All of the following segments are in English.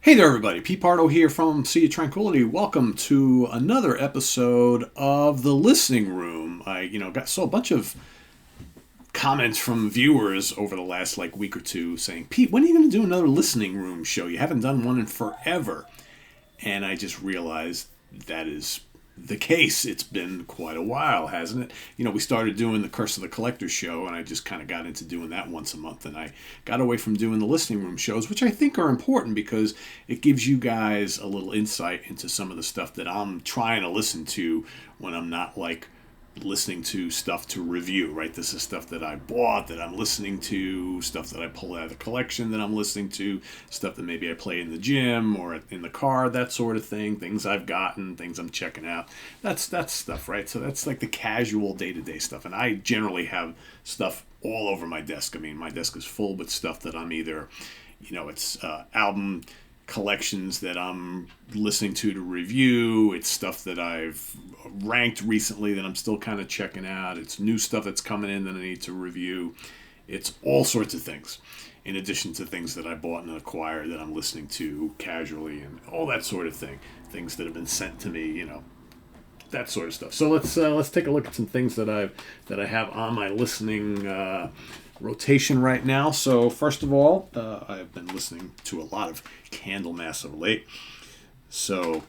Hey there, everybody. Pete Pardo here from Sea of Tranquility. Welcome to another episode of The Listening Room. I saw a bunch of comments from viewers over the last week or two saying, Pete, when are you going to do another Listening Room show? You haven't done one in forever. And I just realized that is the case. It's been quite a while, hasn't it? We started doing the Curse of the Collector show, and I just kind of got into doing that once a month, and I got away from doing the listening room shows, which I think are important because it gives you guys a little insight into some of the stuff that I'm trying to listen to when I'm not listening to stuff to review, right? This is stuff that I bought, that I'm listening to, stuff that I pull out of the collection that I'm listening to, stuff that maybe I play in the gym or in the car, that sort of thing, things I've gotten, things I'm checking out. That's stuff, right? So that's like the casual day-to-day stuff. And I generally have stuff all over my desk. I mean, my desk is full with stuff that I'm either, it's album collections that I'm listening to review. It's stuff that I've ranked recently that I'm still kind of checking out. It's new stuff that's coming in that I need to review. It's all sorts of things, in addition to things that I bought and acquired that I'm listening to casually and all that sort of thing. Things that have been sent to me, that sort of stuff. So let's take a look at some things that I have on my listening rotation right now. So first of all, I've been listening to a lot of Candlemass of late. So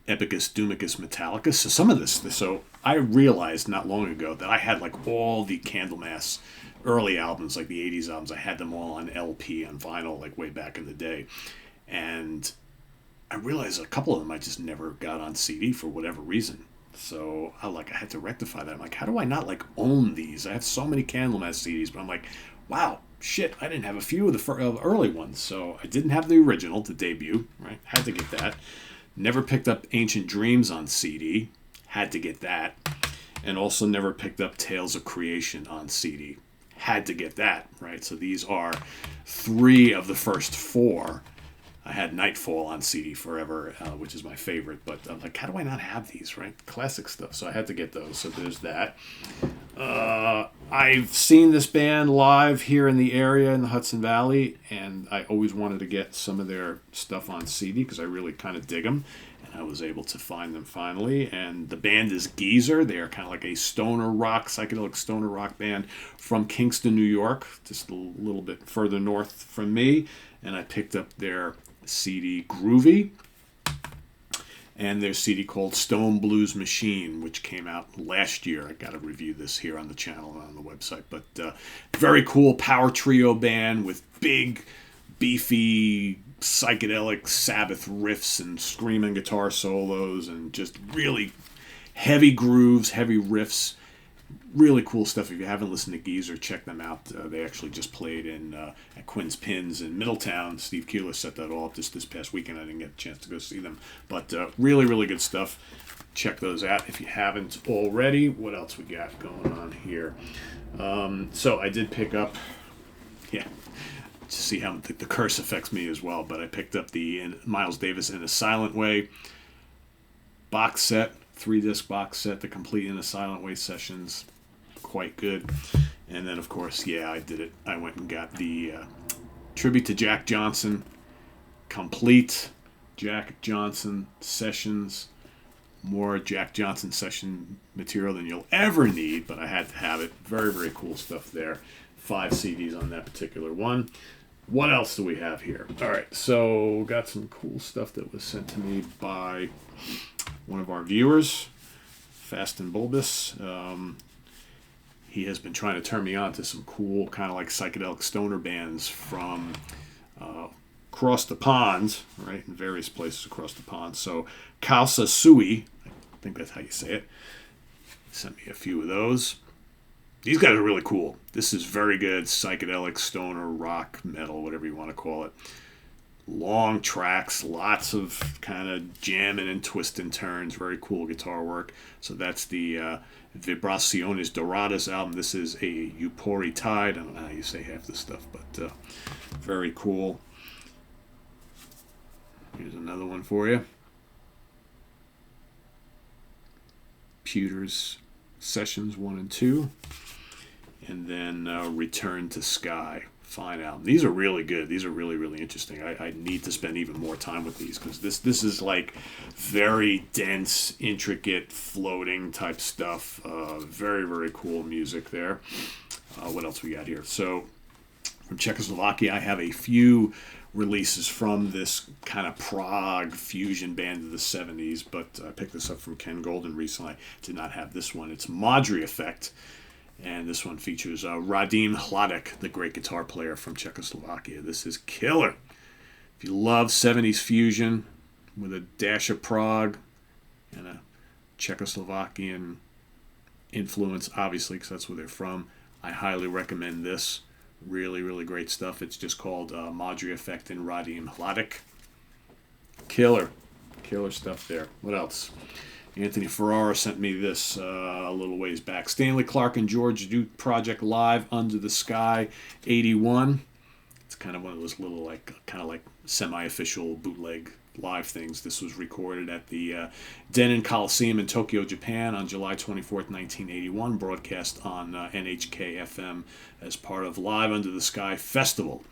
Epicus, Doomicus, Metallicus. So some of this. So I realized not long ago that I had all the Candlemass early albums, like the 80s albums. I had them all on LP, on vinyl, way back in the day. And I realized a couple of them I just never got on CD for whatever reason. So I had to rectify that. I'm like, how do I not own these? I have so many Candlemass CDs, but I'm like, wow, shit, I didn't have a few of the early ones. So I didn't have the original, the debut, right? Had to get that. Never picked up Ancient Dreams on CD. Had to get that. And also never picked up Tales of Creation on CD. Had to get that, right? So these are 3 of the first 4. I had Nightfall on CD forever, which is my favorite. But I'm like, how do I not have these, right? Classic stuff. So I had to get those. So there's that. I've seen this band live here in the area in the Hudson Valley, and I always wanted to get some of their stuff on CD because I really kind of dig them. And I was able to find them finally. And the band is Geezer. They are kind of like a stoner rock, psychedelic stoner rock band from Kingston, New York, just a little bit further north from me. And I picked up their CD Groovy and their CD called Stone Blues Machine, which came out last year. I got to review this here on the channel and on the website. But very cool power trio band with big, beefy, psychedelic Sabbath riffs and screaming guitar solos and just really heavy grooves, heavy riffs. Really cool stuff. If you haven't listened to Geezer, check them out. They actually just played at Quinn's Pins in Middletown. Steve Keeler set that all up this past weekend. I didn't get a chance to go see them. But really, really good stuff. Check those out if you haven't already. What else we got going on here? So I did pick up, to see how the curse affects me as well, but I picked up the Miles Davis In a Silent Way box set. 3-disc box set, the complete In a Silent Way sessions, quite good. And then, of course, I did it. I went and got the Tribute to Jack Johnson, complete Jack Johnson sessions. More Jack Johnson session material than you'll ever need, but I had to have it. Very, very cool stuff there. 5 CDs on that particular one. What else do we have here? All right, so got some cool stuff that was sent to me by one of our viewers, Fast and Bulbous. He has been trying to turn me on to some cool kind of psychedelic stoner bands from across the pond, right, in various places across the pond. So Causa Sui, I think that's how you say it, sent me a few of those. These guys are really cool. This is very good psychedelic stoner rock metal, whatever you want to call it. Long tracks, lots of kind of jamming and twist and turns, very cool guitar work. So that's the Vibraciones Doradas album. This is a Upori Tide. I don't know how you say half this stuff, but very cool. Here's another one for you. Pewter's Sessions 1 and 2. And then Return to Sky. fine album. These are really good. These are really, really interesting. I need to spend even more time with these because this is like very dense, intricate, floating type stuff. Very, very cool music there. What else we got here? So from Czechoslovakia, I have a few releases from this kind of prog fusion band of the 70s, but I picked this up from Ken Golden recently. I did not have this one. It's Madri Effect. And this one features Radim Hladek, the great guitar player from Czechoslovakia. This is killer. If you love 70s fusion with a dash of prog and a Czechoslovakian influence, obviously, because that's where they're from, I highly recommend this. Really, really great stuff. It's just called Madri Effect and Radim Hladek. Killer. Killer stuff there. What else? Anthony Ferrara sent me this a little ways back. Stanley, Clarke, and George Duke Project Live Under the Sky 81. It's kind of one of those little like semi-official bootleg live things. This was recorded at the Denon Coliseum in Tokyo, Japan on July 24th, 1981. Broadcast on NHK FM as part of Live Under the Sky Festival.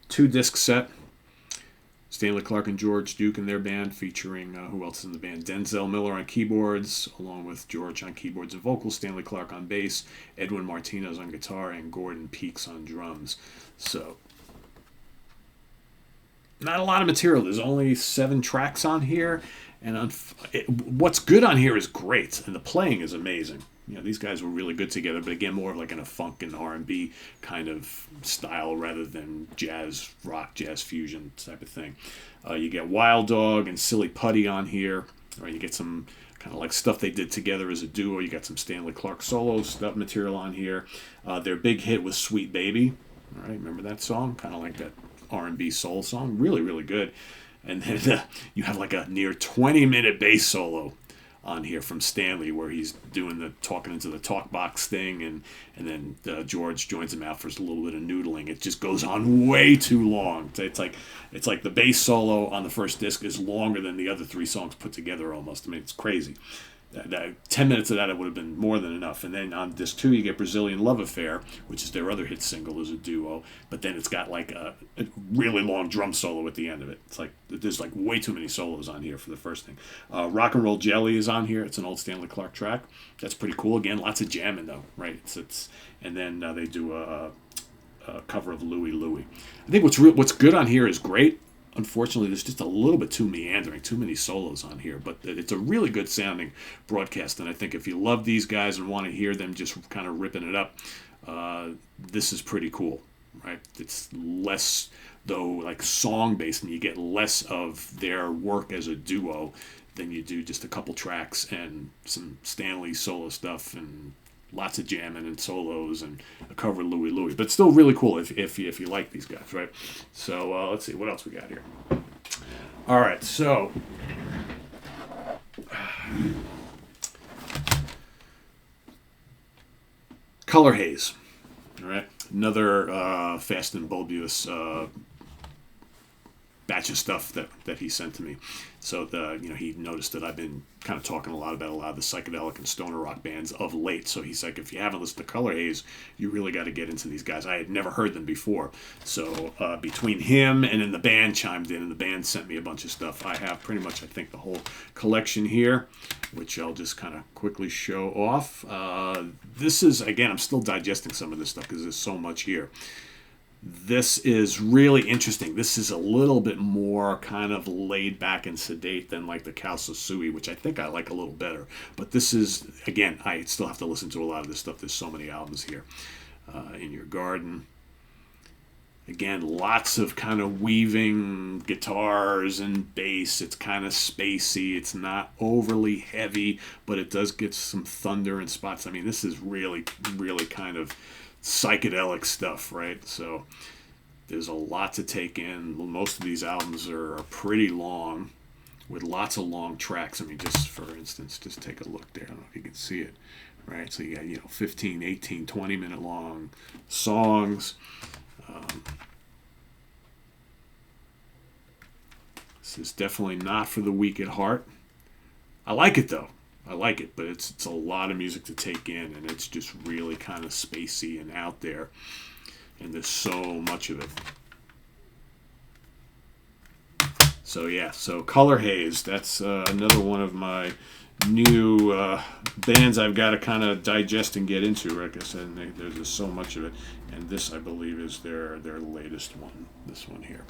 2-disc set. Stanley Clarke and George Duke and their band, featuring who else is in the band? Denzel Miller on keyboards, along with George on keyboards and vocals, Stanley Clarke on bass, Edwin Martinez on guitar, and Gordon Peaks on drums. So, not a lot of material. There's only 7 tracks on here, and what's good on here is great, and the playing is amazing. You know, these guys were really good together, but again, more of like in a funk and R&B kind of style rather than jazz, rock, jazz fusion type of thing. You get Wild Dog and Silly Putty on here, or you get some kind of like stuff they did together as a duo. You got some Stanley Clarke solo stuff material on here. Their big hit was Sweet Baby. All right, remember that song? Kind of like that R&B soul song. Really, really good. And then you have like a near 20-minute bass solo on here from Stanley, where he's doing the talking into the talk box thing, and then George joins him out for a little bit of noodling. It just goes on way too long. It's like the bass solo on the first disc is longer than the other 3 songs put together almost. I mean, it's crazy. 10 minutes of that, it would have been more than enough. And then on disc 2, you get Brazilian Love Affair, which is their other hit single as a duo. But then it's got like a really long drum solo at the end of it. It's like there's like way too many solos on here for the first thing. Rock and Roll Jelly is on here. It's an old Stanley Clarke track. That's pretty cool. Again, lots of jamming though, right? And then they do a cover of Louie Louie. I think what's good on here is great. Unfortunately, there's just a little bit too meandering, too many solos on here. But it's a really good sounding broadcast. And I think if you love these guys and want to hear them just kind of ripping it up, this is pretty cool, right? It's less, though, like song-based, and you get less of their work as a duo than you do just a couple tracks and some Stanley solo stuff and lots of jamming and solos and a cover of Louie Louie. But still really cool if you like these guys, right? So let's see, what else we got here? All right, so Color Haze. All right, another Fast and Bulbous batch of stuff that he sent to me. So he noticed that I've been kind of talking a lot about a lot of the psychedelic and stoner rock bands of late. So he's like, if you haven't listened to Color Haze, you really got to get into these guys. I had never heard them before. So between him and then the band chimed in, and the band sent me a bunch of stuff. I have pretty much, I think, the whole collection here, which I'll just kind of quickly show off. This is, again, I'm still digesting some of this stuff because there's so much here. This is really interesting. This is a little bit more kind of laid back and sedate than like the Causa Sui, which I think I like a little better. But this is, again, I still have to listen to a lot of this stuff. There's so many albums here. In Your Garden. Again, lots of kind of weaving guitars and bass. It's kind of spacey. It's not overly heavy, but it does get some thunder in spots. I mean, this is really, really kind of psychedelic stuff, right? So there's a lot to take in. Most of these albums are pretty long with lots of long tracks. I mean, just for instance, just take a look there. I don't know if you can see it, right? So you got, 15, 18, 20-minute long songs. This is definitely not for the weak at heart. I like it, though. I like it, but it's a lot of music to take in, and it's just really kind of spacey and out there. and there's so much of it. So yeah, so Color Haze, that's another one of my new bands I've got to kind of digest and get into. Like I said, there's just so much of it, and this I believe is their latest one. This one here.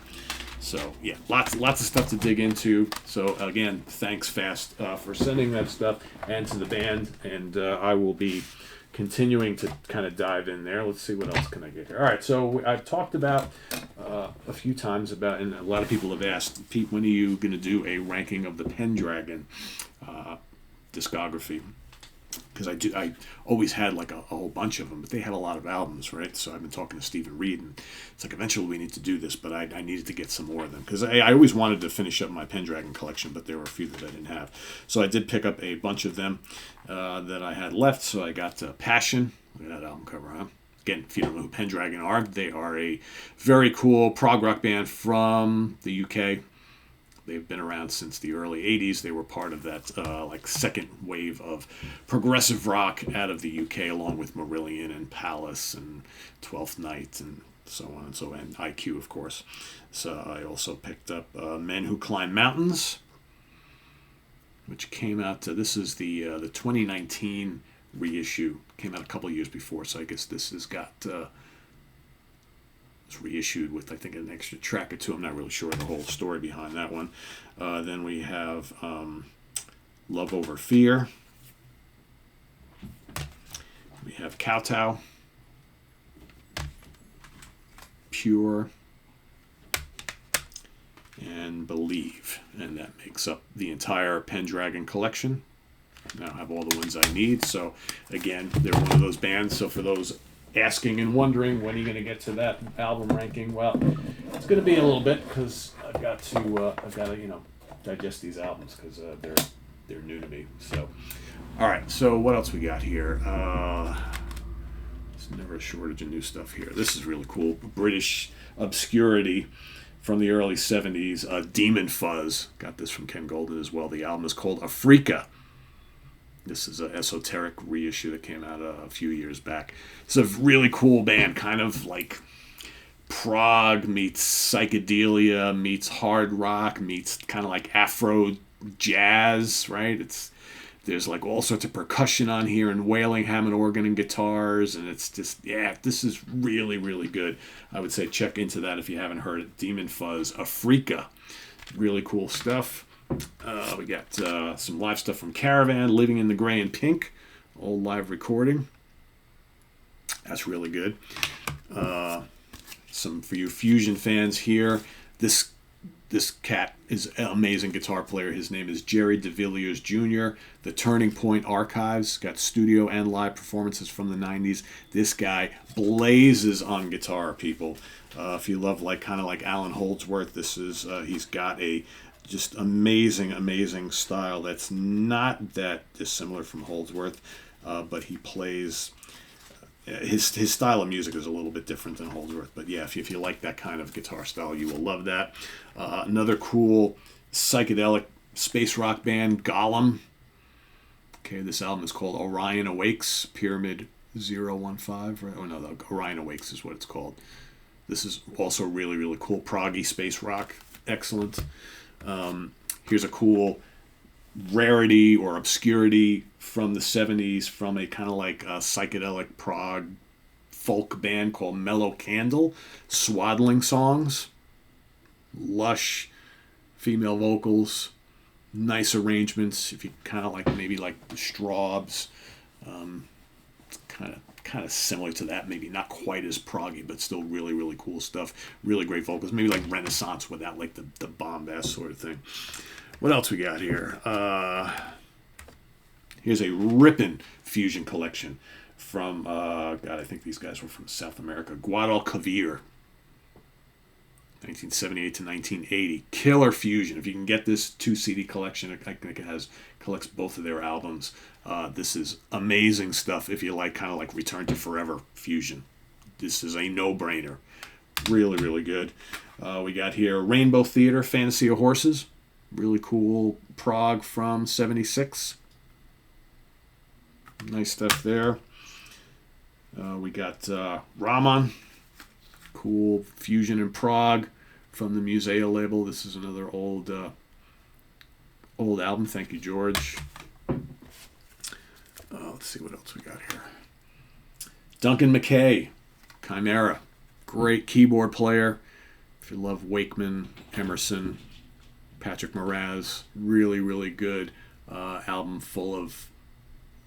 So yeah, lots of stuff to dig into. So again, thanks Fast for sending that stuff and to the band, and I will be continuing to kind of dive in there. Let's see what else can I get here. All right, so I've talked about a few times about, and a lot of people have asked, Pete, when are you going to do a ranking of the Pendragon discography? Because I always had like a whole bunch of them, but they had a lot of albums, right? So I've been talking to Stephen Reed, and it's like eventually we need to do this, but I needed to get some more of them because I always wanted to finish up my Pendragon collection, but there were a few that I didn't have. So I did pick up a bunch of them that I had left. So I got Passion. Look at that album cover, huh? Again, if you don't know who Pendragon are, they are a very cool prog rock band from the UK. They've been around since the early 80s. They were part of that like second wave of progressive rock out of the UK, along with Marillion and Palace and Twelfth Night and so on and so on, and IQ, of course. So I also picked up Men Who Climb Mountains, which came out, this is the 2019 reissue. Came out a couple years before, so I guess this has got... It's reissued with, I think, an extra track or two. I'm not really sure the whole story behind that one. Then we have Love Over Fear. We have Kowtow. Pure. And Believe. And that makes up the entire Pendragon collection. Now I have all the ones I need. So, again, they're one of those bands. So for those asking and wondering when are you going to get to that album ranking, well, it's going to be a little bit because I've got to digest these albums because they're new to me. So, all right. So what else we got here? There's never a shortage of new stuff here. This is really cool. British obscurity from the early 70s. Demon Fuzz. Got this from Ken Golden as well. The album is called Africa. This is an esoteric reissue that came out a few years back. It's a really cool band, kind of like prog meets psychedelia meets hard rock meets kind of like Afro jazz, right? There's like all sorts of percussion on here and wailing, Hammond organ and guitars, and it's just, yeah, this is really, really good. I would say check into that if you haven't heard it. Demon Fuzz, Africa. Really cool stuff. We got some live stuff from Caravan, Living in the Gray and Pink, old live recording. That's really good. Some for you fusion fans here. This cat is an amazing guitar player. His name is Jerry DeVilliers Jr. The Turning Point Archives got studio and live performances from the 90s. This guy blazes on guitar, people. If you love kind of like Alan Holdsworth, this is he's got a just amazing style that's not that dissimilar from Holdsworth, but he plays his style of music is a little bit different than Holdsworth. But yeah, if you like that kind of guitar style, you will love that. Another cool psychedelic space rock band, Golem. Okay, this album is called Orion Awakes, Pyramid 015. Right? Oh no, Orion Awakes is what it's called. This is also really, really cool proggy space rock. Excellent. Here's a cool rarity or obscurity from the 70s from a kind of like a psychedelic prog folk band called Mellow Candle. Swaddling songs, lush female vocals, nice arrangements. If you kind of like maybe like the Straubs, kind of similar to that, maybe not quite as proggy, but still really, really cool stuff. Really great vocals, maybe like Renaissance without like the bombast sort of thing. What else we got here? Here's a ripping fusion collection from, God, I think these guys were from South America. Guadalquivir, 1978 to 1980. Killer fusion. If you can get this 2 CD collection, I think it collects both of their albums. This is amazing stuff if you like kind of like Return to Forever fusion. This is a no-brainer. Really, really good. We got here Rainbow Theater, Fantasy of Horses. Really cool prog from 76. Nice stuff there. We got Rahman, Cool fusion and prog from the Museo label. This is another old album. Thank you, George. Let's see what else we got here. Duncan Mackay, Chimera. Great keyboard player. If you love Wakeman, Emerson, Patrick Moraz, really, really good album full of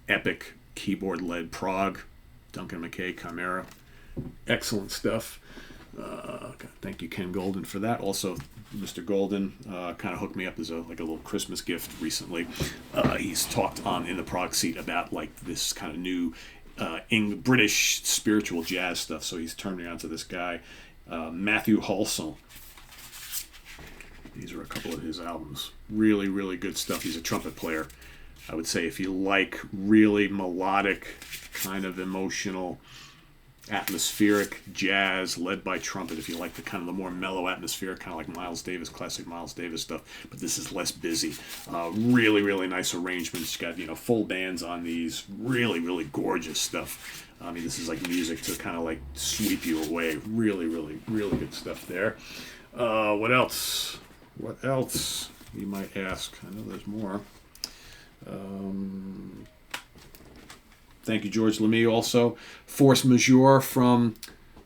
epic keyboard-led prog. Duncan Mackay, Chimera. Excellent stuff. Thank you, Ken Golden, for that. Also, Mr. Golden kind of hooked me up as a little Christmas gift recently. He's talked in the prog seat about like this kind of new British spiritual jazz stuff. So he's turned me on to this guy, Matthew Halsall. These are a couple of his albums. Really, really good stuff. He's a trumpet player. I would say if you like really melodic, kind of emotional, atmospheric jazz led by trumpet, if you like the kind of the more mellow atmosphere, kind of like Miles Davis, classic Miles Davis stuff, but this is less busy. Really, really nice arrangements. Got, full bands on these. Really, really gorgeous stuff. I mean, this is like music to kind of like sweep you away. Really, really, really good stuff there. What else? What else, you might ask? I know there's more. Thank you, George Lamy. Also, Force Majeure from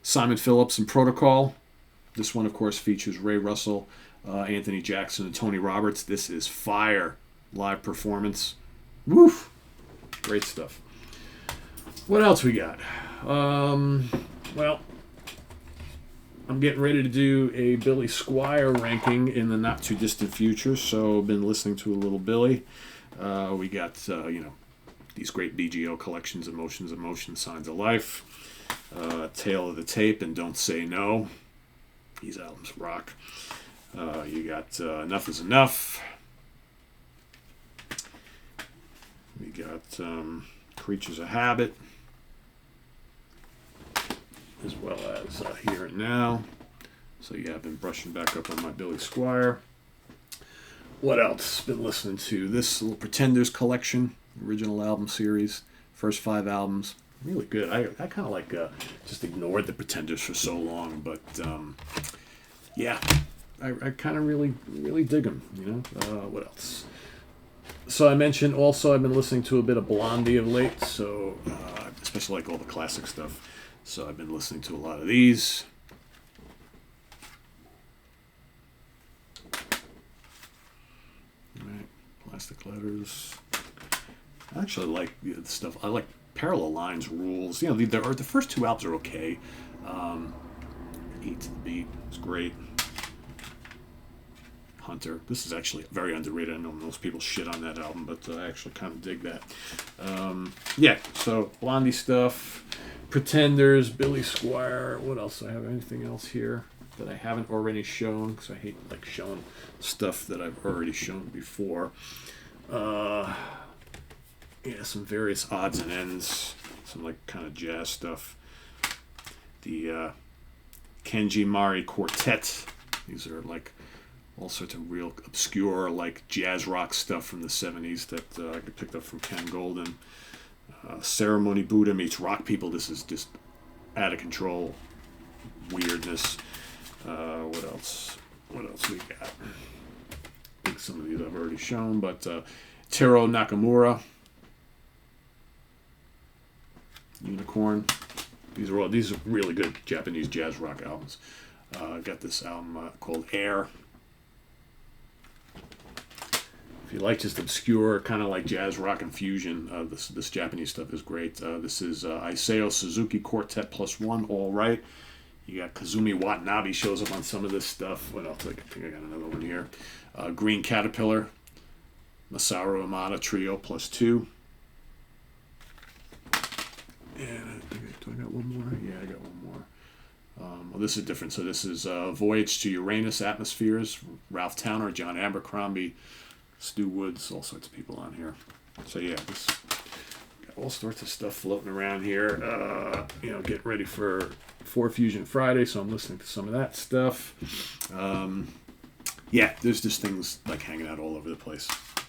Simon Phillips and Protocol. This one, of course, features Ray Russell, Anthony Jackson, and Tony Roberts. This is fire live performance. Woof! Great stuff. What else we got? Well, I'm getting ready to do a Billy Squier ranking in the not-too-distant future, so I've been listening to a little Billy. We got, these great BGO collections, Emotions, Signs of Life, Tale of the Tape, and Don't Say No. These albums rock. You got Enough is Enough. We got Creatures of Habit, as well as Here and Now. So yeah, I've been brushing back up on my Billy Squier. What else? Been listening to this little Pretenders collection, original album series, first 5 albums. Really good. I kind of like just ignored the Pretenders for so long, but yeah, I kind of really dig them. What else? So I mentioned also I've been listening to a bit of Blondie of late, so especially like all the classic stuff. So I've been listening to a lot of these. All right, Plastic Letters. I actually like the stuff. I like Parallel Lines rules. The first 2 albums are okay. Eat to the Beat is great. Hunter. This is actually very underrated. I know most people shit on that album, but I actually kind of dig that. Yeah, so Blondie stuff, Pretenders, Billy Squier. What else do I have? Anything else here that I haven't already shown? Because I hate like showing stuff that I've already shown before. Yeah, some various odds and ends, some like kind of jazz stuff. The Kenji Mari Quartet. These are like all sorts of real obscure like jazz rock stuff from the 70s that I picked up from Ken Golden. Ceremony Buddha meets Rock People. This is just out of control weirdness. What else? What else we got? I think some of these I've already shown, but Taro Nakamura, Unicorn. These are really good Japanese jazz rock albums. Got this album called Air. If you like just obscure kind of like jazz rock and fusion, this Japanese stuff is great. This is Isao Suzuki Quartet +1, all right. You got Kazumi Watanabe shows up on some of this stuff. What else? I think I got another one here. Green Caterpillar, Masaru Amada Trio +2. And do I got one more? Yeah, I got one more. Well, this is different. So this is Voyage to Uranus Atmospheres, Ralph Towner, John Abercrombie, Stu Woods, all sorts of people on here. So yeah, this got all sorts of stuff floating around here. Getting ready for Fusion Friday, so I'm listening to some of that stuff. Yeah, there's just things like hanging out all over the place,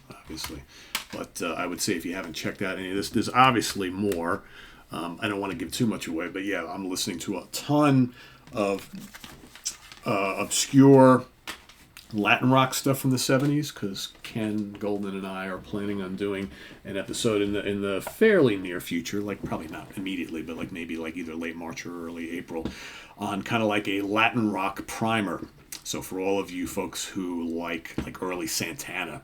obviously. But I would say if you haven't checked out any of this, there's obviously more. I don't want to give too much away, but yeah, I'm listening to a ton of obscure Latin rock stuff from the 70s, because Ken Golden and I are planning on doing an episode in the fairly near future, like probably not immediately, but like maybe like either late March or early April, on kind of like a Latin rock primer. So for all of you folks who like early Santana,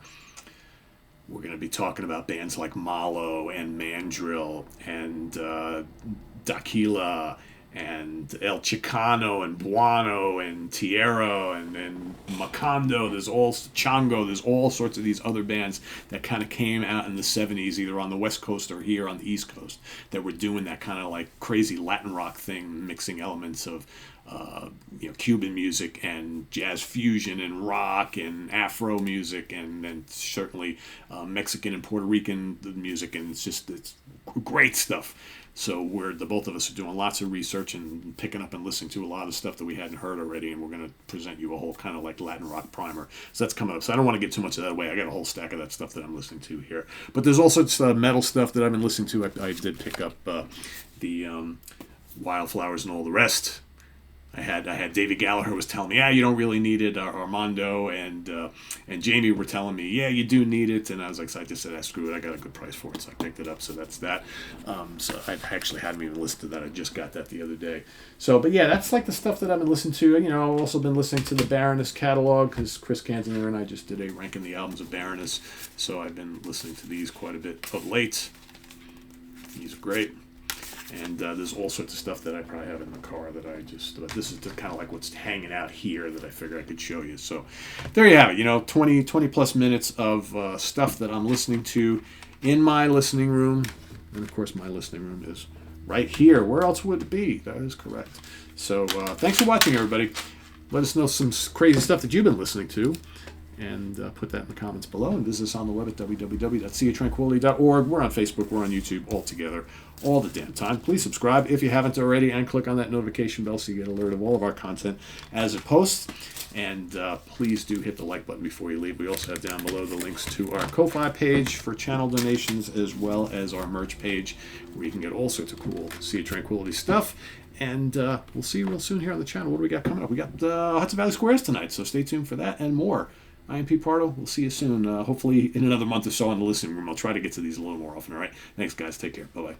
we're going to be talking about bands like Malo and Mandrill and Daquila and El Chicano and Buono and Tierra and Macondo. There's all Chango. There's all sorts of these other bands that kind of came out in the 70s, either on the West Coast or here on the East Coast, that were doing that kind of like crazy Latin rock thing, mixing elements of Cuban music and jazz fusion and rock and Afro music and certainly Mexican and Puerto Rican music, and it's great stuff. So the both of us are doing lots of research and picking up and listening to a lot of stuff that we hadn't heard already, and we're going to present you a whole kind of like Latin rock primer. So that's coming up. So I don't want to get too much of that away. I got a whole stack of that stuff that I'm listening to here. But there's all sorts of metal stuff that I've been listening to. I did pick up the Wildflowers and all the rest. I had David Gallagher was telling me, you don't really need it. Armando and Jamie were telling me, you do need it. And I was like, so I just said, screw it. I got a good price for it, so I picked it up. So that's that. So I actually hadn't even listened to that. I just got that the other day. So, but yeah, that's like the stuff that I've been listening to. I've also been listening to the Baroness catalog, because Chris Cantona and I just did a ranking the albums of Baroness. So I've been listening to these quite a bit of late. These are great. And there's all sorts of stuff that I probably have in the car that this is kind of like what's hanging out here that I figured I could show you. So there you have it, 20 plus minutes of stuff that I'm listening to in my listening room. And of course, my listening room is right here. Where else would it be? That is correct. So thanks for watching, everybody. Let us know some crazy stuff that you've been listening to, and put that in the comments below. And visit us on the web at www.seaoftranquility.org. We're on Facebook. We're on YouTube, all together, all the damn time. Please subscribe if you haven't already, and click on that notification bell so you get alert of all of our content as it posts. And please do hit the like button before you leave. We also have down below the links to our Ko-Fi page for channel donations, as well as our merch page, where you can get all sorts of cool Sea of Tranquility stuff. And we'll see you real soon here on the channel. What do we got coming up? We got Hudson Valley Squares tonight, so stay tuned for that and more. I am Pete Pardo. We'll see you soon. Hopefully in another month or so in the listening room. I'll try to get to these a little more often, all right? Thanks, guys. Take care. Bye-bye.